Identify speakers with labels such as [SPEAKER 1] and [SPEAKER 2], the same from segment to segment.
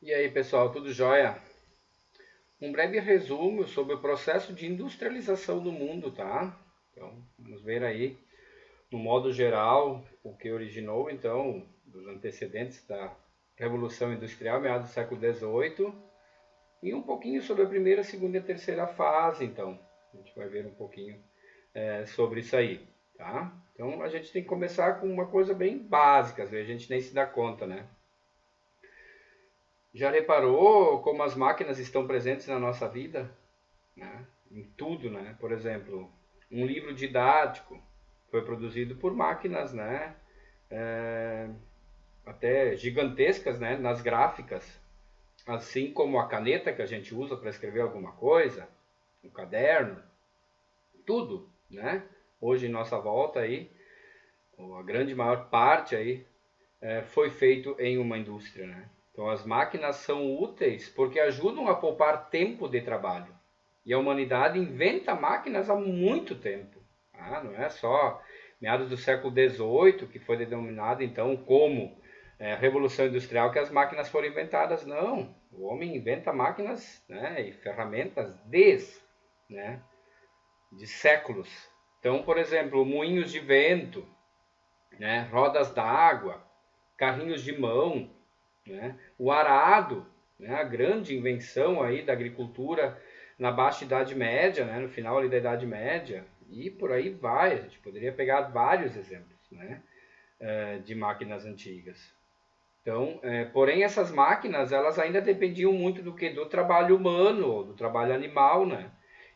[SPEAKER 1] E aí, pessoal, tudo jóia? Um breve resumo sobre o processo de industrialização do mundo, tá? Então, vamos ver aí, no modo geral, o que originou, então, os antecedentes da Revolução Industrial, meados do século XVIII, e um pouquinho sobre a primeira, segunda e terceira fase, então. A gente vai ver um pouquinho sobre isso aí, tá? Então, a gente tem que começar com uma coisa bem básica, às vezes a gente nem se dá conta, né? Já reparou como as máquinas estão presentes na nossa vida? Né? Em tudo, né? Por exemplo, um livro didático foi produzido por máquinas, né? É, até gigantescas, né? Nas gráficas, assim como a caneta que a gente usa para escrever alguma coisa, o caderno, tudo, né? Hoje em nossa volta aí, a grande maior parte aí foi feito em uma indústria, né? Então as máquinas são úteis porque ajudam a poupar tempo de trabalho. E a humanidade inventa máquinas há muito tempo. Não é só meados do século XVIII, que foi denominado então como Revolução Industrial, que as máquinas foram inventadas. Não, o homem inventa máquinas, né, e ferramentas né, de séculos. Então, por exemplo, moinhos de vento, né, rodas d'água, carrinhos de mão, né, o arado, né, a grande invenção aí da agricultura na Baixa Idade Média, né, no final ali da Idade Média, e por aí vai. A gente poderia pegar vários exemplos, né, de máquinas antigas. Então, porém essas máquinas elas ainda dependiam muito do que? Do trabalho humano, do trabalho animal, né?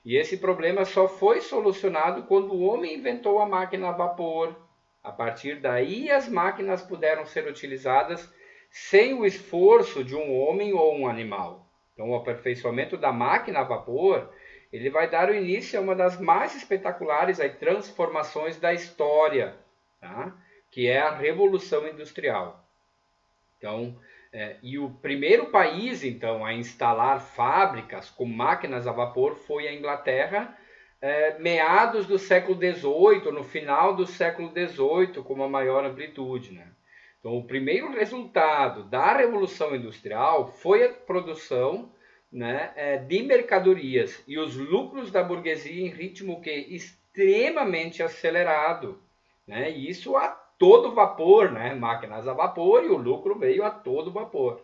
[SPEAKER 1] E esse problema só foi solucionado quando o homem inventou a máquina a vapor. A partir daí as máquinas puderam ser utilizadas sem o esforço de um homem ou um animal. Então, o aperfeiçoamento da máquina a vapor, ele vai dar o início a uma das mais espetaculares aí, transformações da história, tá? Que é a Revolução Industrial. Então, e o primeiro país, então, a instalar fábricas com máquinas a vapor foi a Inglaterra, meados do século XVIII, no final do século XVIII, com uma maior amplitude, né? Então, o primeiro resultado da Revolução Industrial foi a produção, né, de mercadorias e os lucros da burguesia em ritmo que extremamente acelerado, né? E isso a todo vapor, né? Máquinas a vapor e o lucro veio a todo vapor.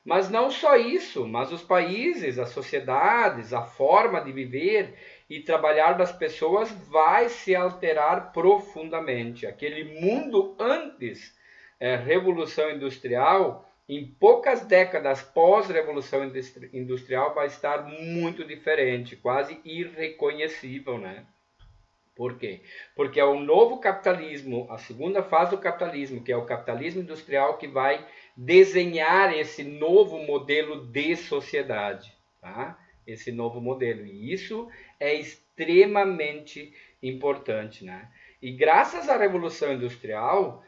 [SPEAKER 1] Mas não só isso, mas os países, as sociedades, a forma de viver e trabalhar das pessoas vai se alterar profundamente. Aquele mundo antes Revolução Industrial, em poucas décadas pós-Revolução Industrial, vai estar muito diferente, quase irreconhecível, né? Por quê? Porque é o novo capitalismo, a segunda fase do capitalismo, que é o capitalismo industrial, que vai desenhar esse novo modelo de sociedade, tá? Esse novo modelo. E isso é extremamente importante, né? E graças à Revolução Industrial,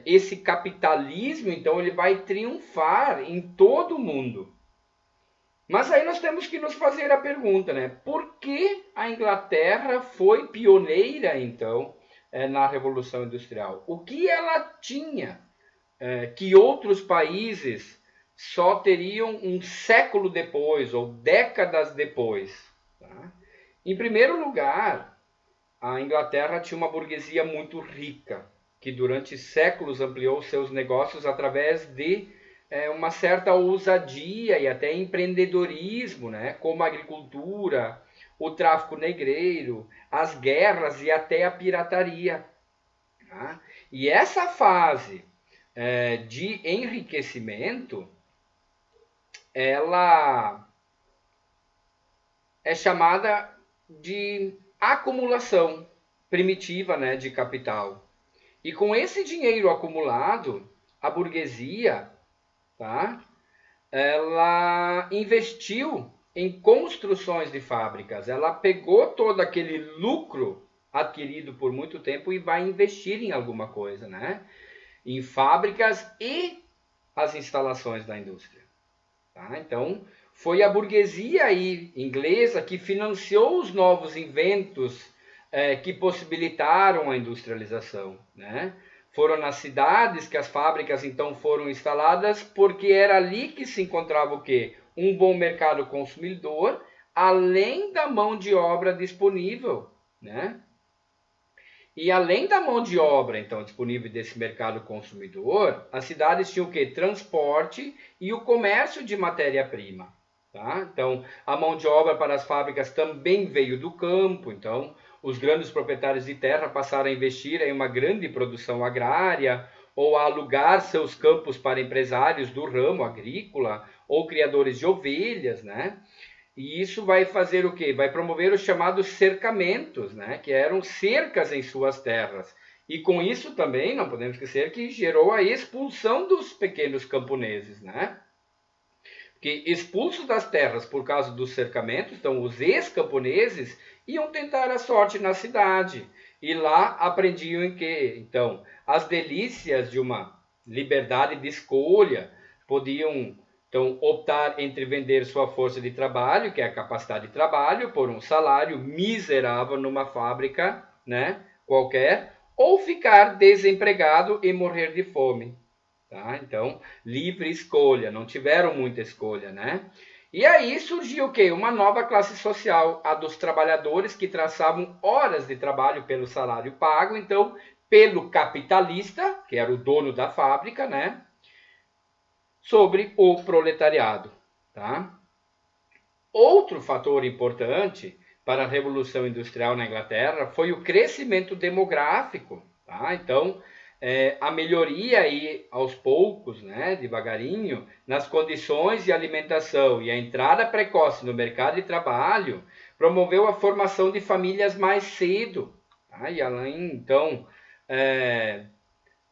[SPEAKER 1] esse capitalismo, então, ele vai triunfar em todo o mundo. Mas aí nós temos que nos fazer a pergunta, né? Por que a Inglaterra foi pioneira, então, na Revolução Industrial? O que ela tinha que outros países só teriam um século depois ou décadas depois? Tá? Em primeiro lugar, a Inglaterra tinha uma burguesia muito rica, que durante séculos ampliou seus negócios através de uma certa ousadia e até empreendedorismo, né? Como a agricultura, o tráfico negreiro, as guerras e até a pirataria. Tá? E essa fase de enriquecimento, ela é chamada de acumulação primitiva, né, de capital. E com esse dinheiro acumulado, a burguesia, tá, ela investiu em construções de fábricas. Ela pegou todo aquele lucro adquirido por muito tempo e vai investir em alguma coisa, né? Em fábricas e as instalações da indústria. Tá? Então, foi a burguesia aí, inglesa que financiou os novos inventos que possibilitaram a industrialização. Né? Foram nas cidades que as fábricas então foram instaladas, porque era ali que se encontrava o quê? Um bom mercado consumidor, além da mão de obra disponível, né? E além da mão de obra, então, disponível desse mercado consumidor, as cidades tinham o quê? Transporte e o comércio de matéria-prima. Tá? Então, a mão de obra para as fábricas também veio do campo. Então, os grandes proprietários de terra passaram a investir em uma grande produção agrária ou a alugar seus campos para empresários do ramo agrícola ou criadores de ovelhas, né? E isso vai fazer o quê? Vai promover os chamados cercamentos, né? Que eram cercas em suas terras. E com isso também, não podemos esquecer que gerou a expulsão dos pequenos camponeses, né? Porque expulsos das terras por causa dos cercamentos, então os ex-camponeses iam tentar a sorte na cidade. E lá aprendiam em quê? Então, as delícias de uma liberdade de escolha, podiam então optar entre vender sua força de trabalho, que é a capacidade de trabalho, por um salário miserável numa fábrica, né, qualquer, ou ficar desempregado e morrer de fome. Tá? Então, livre escolha, não tiveram muita escolha, né? E aí surgiu o quê? Uma nova classe social, a dos trabalhadores que traçavam horas de trabalho pelo salário pago, então, pelo capitalista, que era o dono da fábrica, né? Sobre o proletariado, tá? Outro fator importante para a Revolução Industrial na Inglaterra foi o crescimento demográfico, tá? Então, a melhoria aí aos poucos, né, devagarinho, nas condições de alimentação e a entrada precoce no mercado de trabalho promoveu a formação de famílias mais cedo, tá? E além, então,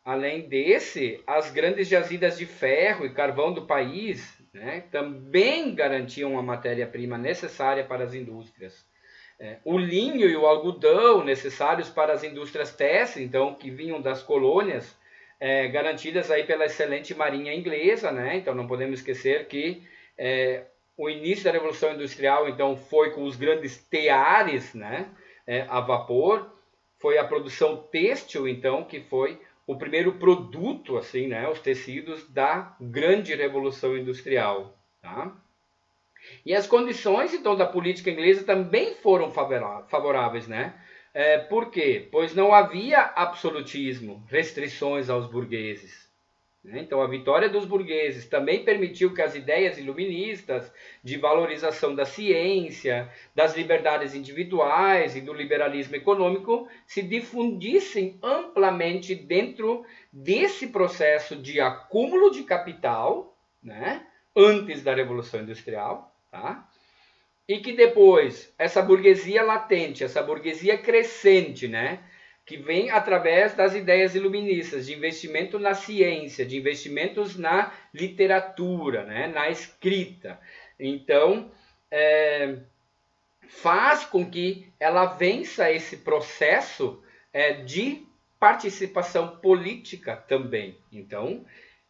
[SPEAKER 1] além desse, as grandes jazidas de ferro e carvão do país, né, também garantiam a matéria-prima necessária para as indústrias. O linho e o algodão necessários para as indústrias têxteis, então, que vinham das colônias, garantidas aí pela excelente marinha inglesa, né? Então não podemos esquecer que o início da Revolução Industrial, então, foi com os grandes teares, né, a vapor, foi a produção têxtil, então, que foi o primeiro produto, assim, né, os tecidos da grande Revolução Industrial, tá? E as condições, então, da política inglesa também foram favoráveis, né? Por quê? Pois não havia absolutismo, restrições aos burgueses. Né? Então, a vitória dos burgueses também permitiu que as ideias iluministas de valorização da ciência, das liberdades individuais e do liberalismo econômico se difundissem amplamente dentro desse processo de acúmulo de capital, né? Antes da Revolução Industrial, tá? E que depois, essa burguesia latente, essa burguesia crescente, né? Que vem através das ideias iluministas, de investimento na ciência, de investimentos na literatura, né? Na escrita. Então, faz com que ela vença esse processo de participação política também. Então,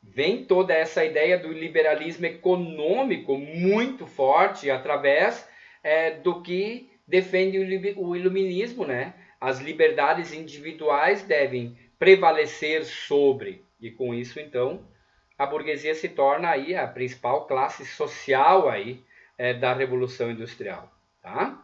[SPEAKER 1] vem toda essa ideia do liberalismo econômico muito forte através do que defende o iluminismo, né? As liberdades individuais devem prevalecer sobre, e com isso, então, a burguesia se torna aí a principal classe social aí da Revolução Industrial, tá?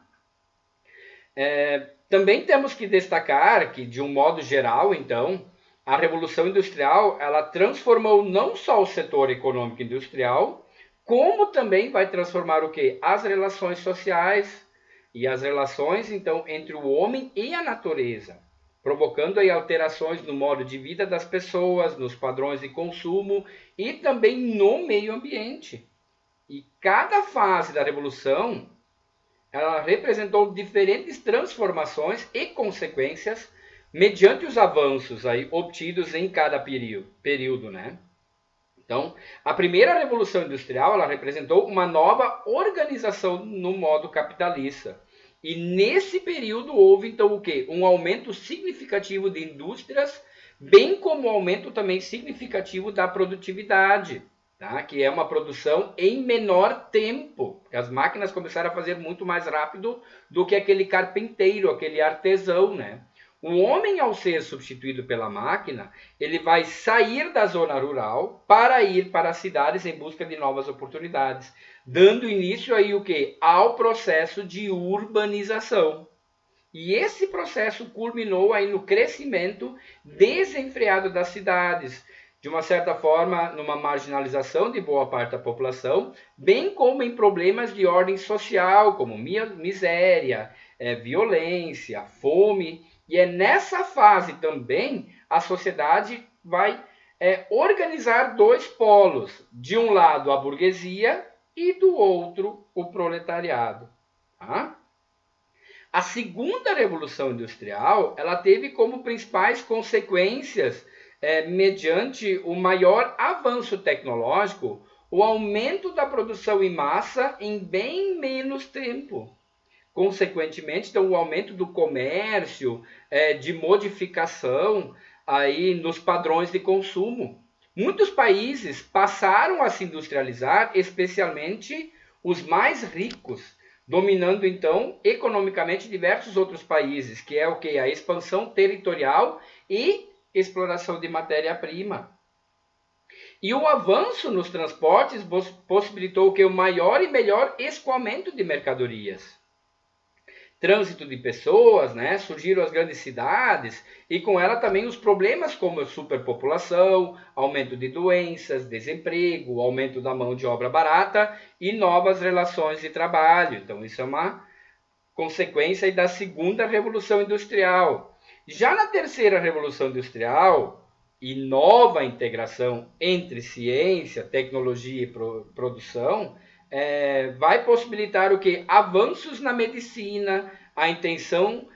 [SPEAKER 1] Também temos que destacar que, de um modo geral, então, a Revolução Industrial ela transformou não só o setor econômico industrial, como também vai transformar o quê? As relações sociais e as relações, então, entre o homem e a natureza, provocando aí alterações no modo de vida das pessoas, nos padrões de consumo e também no meio ambiente. E cada fase da Revolução ela representou diferentes transformações e consequências mediante os avanços aí obtidos em cada período, né? Então, a primeira revolução industrial ela representou uma nova organização no modo capitalista. E nesse período houve então o quê? Um aumento significativo de indústrias, bem como um aumento também significativo da produtividade. Tá? Que é uma produção em menor tempo. As máquinas começaram a fazer muito mais rápido do que aquele carpinteiro, aquele artesão, né? O homem, ao ser substituído pela máquina, ele vai sair da zona rural para ir para as cidades em busca de novas oportunidades, dando início aí o quê? Ao processo de urbanização. E esse processo culminou aí no crescimento desenfreado das cidades, de uma certa forma, numa marginalização de boa parte da população, bem como em problemas de ordem social, como miséria, violência, fome. E é nessa fase também a sociedade vai organizar dois polos. De um lado, a burguesia e do outro, o proletariado. Tá? A segunda revolução industrial, ela teve como principais consequências, mediante o maior avanço tecnológico, o aumento da produção em massa em bem menos tempo. Consequentemente, então, o aumento do comércio, de modificação aí nos padrões de consumo. Muitos países passaram a se industrializar, especialmente os mais ricos, dominando então economicamente diversos outros países, que é o que? A expansão territorial e exploração de matéria-prima. E o avanço nos transportes possibilitou que o maior e melhor escoamento de mercadorias. Trânsito de pessoas, né? Surgiram as grandes cidades e com ela também os problemas como a superpopulação, aumento de doenças, desemprego, aumento da mão de obra barata e novas relações de trabalho. Então isso é uma consequência da segunda revolução industrial. Já na terceira revolução industrial e nova integração entre ciência, tecnologia e produção, vai possibilitar o que? Avanços na medicina, a intenção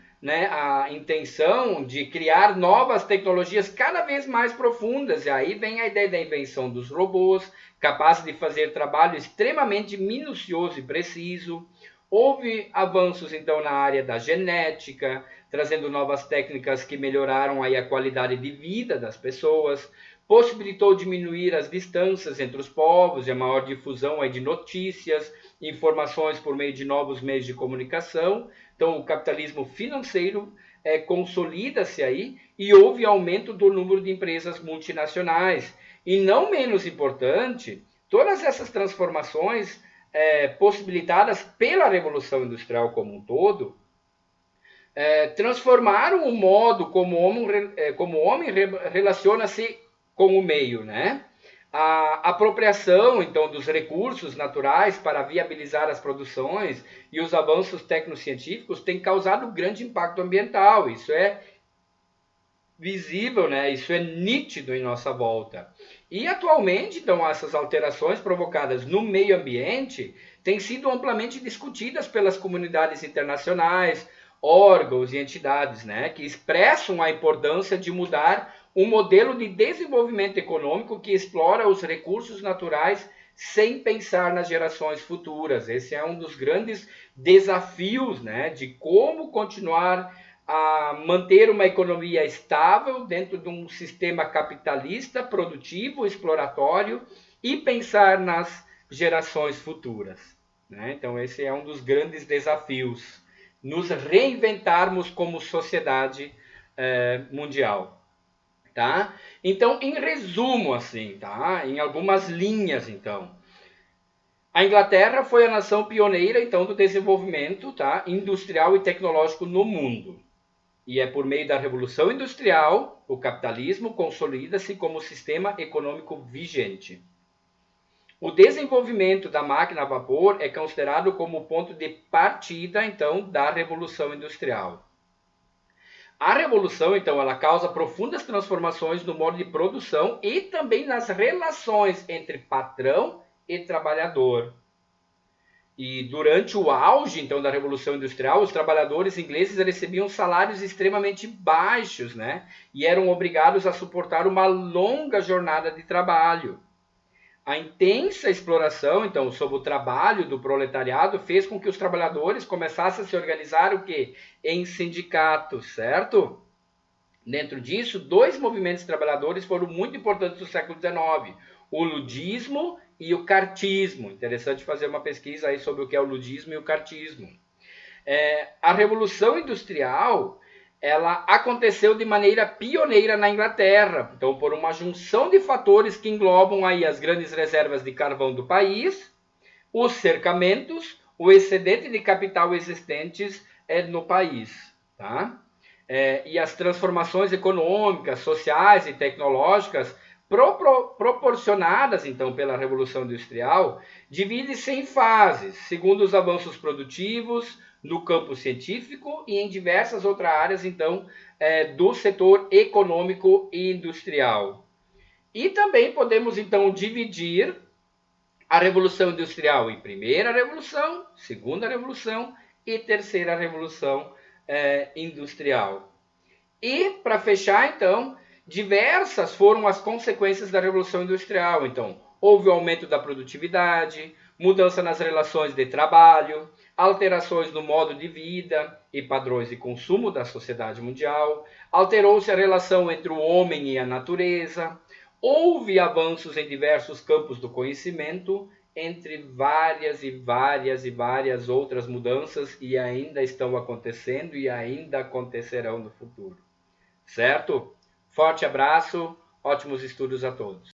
[SPEAKER 1] de criar novas tecnologias cada vez mais profundas. E aí vem a ideia da invenção dos robôs, capazes de fazer trabalho extremamente minucioso e preciso. Houve avanços, então, na área da genética, trazendo novas técnicas que melhoraram aí a qualidade de vida das pessoas, possibilitou diminuir as distâncias entre os povos e a maior difusão aí de notícias, informações por meio de novos meios de comunicação. Então, o capitalismo financeiro consolida-se aí e houve aumento do número de empresas multinacionais. E não menos importante, todas essas transformações possibilitadas pela Revolução Industrial como um todo, transformaram o modo como o homem relaciona-se com o meio, né? A apropriação, então, dos recursos naturais para viabilizar as produções e os avanços tecnocientíficos tem causado grande impacto ambiental. Isso é visível, né? Isso é nítido em nossa volta. E atualmente, então, essas alterações provocadas no meio ambiente têm sido amplamente discutidas pelas comunidades internacionais, órgãos e entidades, né, que expressam a importância de mudar um modelo de desenvolvimento econômico que explora os recursos naturais sem pensar nas gerações futuras. Esse é um dos grandes desafios, né, de como continuar a manter uma economia estável dentro de um sistema capitalista, produtivo, exploratório e pensar nas gerações futuras, né? Então esse é um dos grandes desafios, nos reinventarmos como sociedade mundial. Tá? Então, em resumo, assim, tá? Em algumas linhas, então. A Inglaterra foi a nação pioneira, então, do desenvolvimento, tá? Industrial e tecnológico no mundo. E é por meio da Revolução Industrial, o capitalismo consolida-se como sistema econômico vigente. O desenvolvimento da máquina a vapor é considerado como o ponto de partida, então, da Revolução Industrial. A revolução, então, ela causa profundas transformações no modo de produção e também nas relações entre patrão e trabalhador. E durante o auge, então, da Revolução Industrial, os trabalhadores ingleses recebiam salários extremamente baixos, né? E eram obrigados a suportar uma longa jornada de trabalho. A intensa exploração, então, sobre o trabalho do proletariado fez com que os trabalhadores começassem a se organizar o quê? Em sindicatos, certo? Dentro disso, dois movimentos trabalhadores foram muito importantes no século XIX, o ludismo e o cartismo. Interessante fazer uma pesquisa aí sobre o que é o ludismo e o cartismo. A Revolução Industrial ela aconteceu de maneira pioneira na Inglaterra. Então, por uma junção de fatores que englobam aí as grandes reservas de carvão do país, os cercamentos, o excedente de capital existentes no país, tá? E as transformações econômicas, sociais e tecnológicas proporcionadas, então, pela Revolução Industrial, divide-se em fases, segundo os avanços produtivos no campo científico e em diversas outras áreas, então, do setor econômico e industrial. E também podemos, então, dividir a Revolução Industrial em primeira revolução, segunda revolução e terceira revolução industrial. E, para fechar, então, diversas foram as consequências da Revolução Industrial. Então, houve o aumento da produtividade, mudança nas relações de trabalho, alterações no modo de vida e padrões de consumo da sociedade mundial, alterou-se a relação entre o homem e a natureza, houve avanços em diversos campos do conhecimento, entre várias outras mudanças, e ainda estão acontecendo e ainda acontecerão no futuro. Certo? Forte abraço, ótimos estudos a todos.